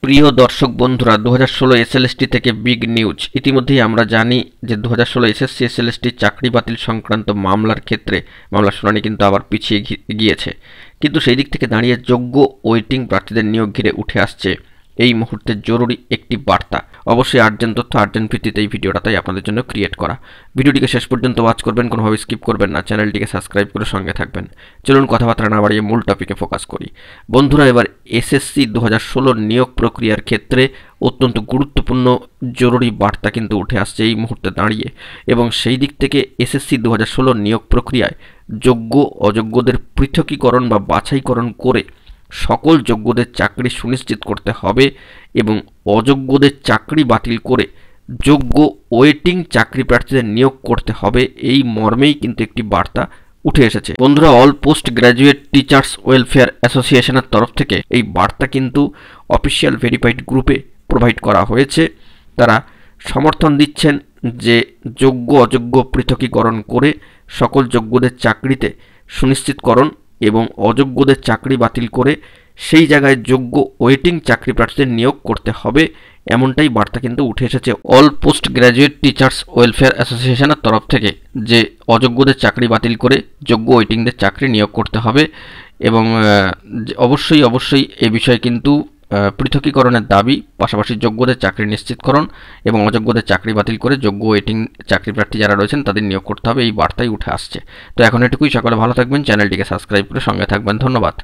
প্রিয় দর্শক বন্ধুরা, 2016 এসএলএসটি থেকে বিগ নিউজ। ইতিমধ্যেই আমরা জানি যে 2016 এসএসসি এসএলএসটি চাকরি বাতিল সংক্রান্ত মামলার ক্ষেত্রে মামলার শুনানি কিন্তু আবার পিছিয়ে গিয়েছে। কিন্তু সেই দিক থেকে দাঁড়িয়ে যোগ্য ওয়েটিং প্রার্থীদের নিয়োগ ঘিরে উঠে আসছে এই মুহূর্তে জরুরি একটি বার্তা। অবশ্যই আর্জেন্ট তথ্য আর্জেন্ট ভিত্তিতে এই ভিডিওটা তাই আপনাদের জন্য ক্রিয়েট করা। ভিডিওটিকে শেষ পর্যন্ত ওয়াচ করবেন, কোনোভাবে স্কিপ করবেন না, চ্যানেলটিকে সাবস্ক্রাইব করে সঙ্গে থাকবেন। চলুন কথাবার্তা না বাড়িয়ে মূল টপিকে ফোকাস করি। বন্ধুরা, এবার এসএসসি 2016 নিয়োগ প্রক্রিয়ার ক্ষেত্রে অত্যন্ত গুরুত্বপূর্ণ জরুরি বার্তা কিন্তু উঠে আসছে এই মুহূর্তে দাঁড়িয়ে, এবং সেই দিক থেকে এসএসসি 2016 নিয়োগ প্রক্রিয়ায় যোগ্য অযোগ্যদের পৃথকীকরণ বা বাছাইকরণ করে সকল যোগ্যদের চাকরি সুনিশ্চিত করতে হবে এবং অযোগ্যদের চাকরি বাতিল করে যোগ্য ওয়েটিং চাকরি প্রার্থীদের নিয়োগ করতে হবে, এই মর্মেই কিন্তু একটি বার্তা উঠে এসেছে। বন্ধুরা, all post graduate teachers welfare অ্যাসোসিয়েশনের তরফ থেকে এই বার্তা কিন্তু অফিসিয়াল ভেরিফাইড গ্রুপে প্রোভাইড করা হয়েছে। তারা সমর্থন দিচ্ছেন যে যোগ্য অযোগ্য পৃথকীকরণ করে সকল যোগ্যদের চাকরিতে সুনিশ্চিতকরণ এবং অযোগ্যদের চাকরি বাতিল করে সেই জায়গায় যোগ্য ওয়েটিং চাকরি প্রার্থীদের নিয়োগ করতে হবে, এমনটাই বার্তা কিন্তু উঠে এসেছে all post graduate teachers welfare অ্যাসোসিয়েশনের তরফ থেকে, যে অযোগ্যদের চাকরি বাতিল করে যোগ্য ওয়েটিংদের চাকরি নিয়োগ করতে হবে। এবং অবশ্যই এ বিষয়ে কিন্তু পৃথকীকরণের দাবি, পাশাপাশি যোগ্যদের চাকরি নিশ্চিতকরণ এবং অযোগ্যদের চাকরি বাতিল করে যোগ্য ওয়েটিং চাকরি প্রার্থী যারা রয়েছেন তাদের নিয়োগ করতে হবে, এই বার্তাই উঠে আসছে। তো এখন এটুকুই, সকলে ভালো থাকবেন, চ্যানেলটিকে সাবস্ক্রাইব করে সঙ্গে থাকবেন। ধন্যবাদ।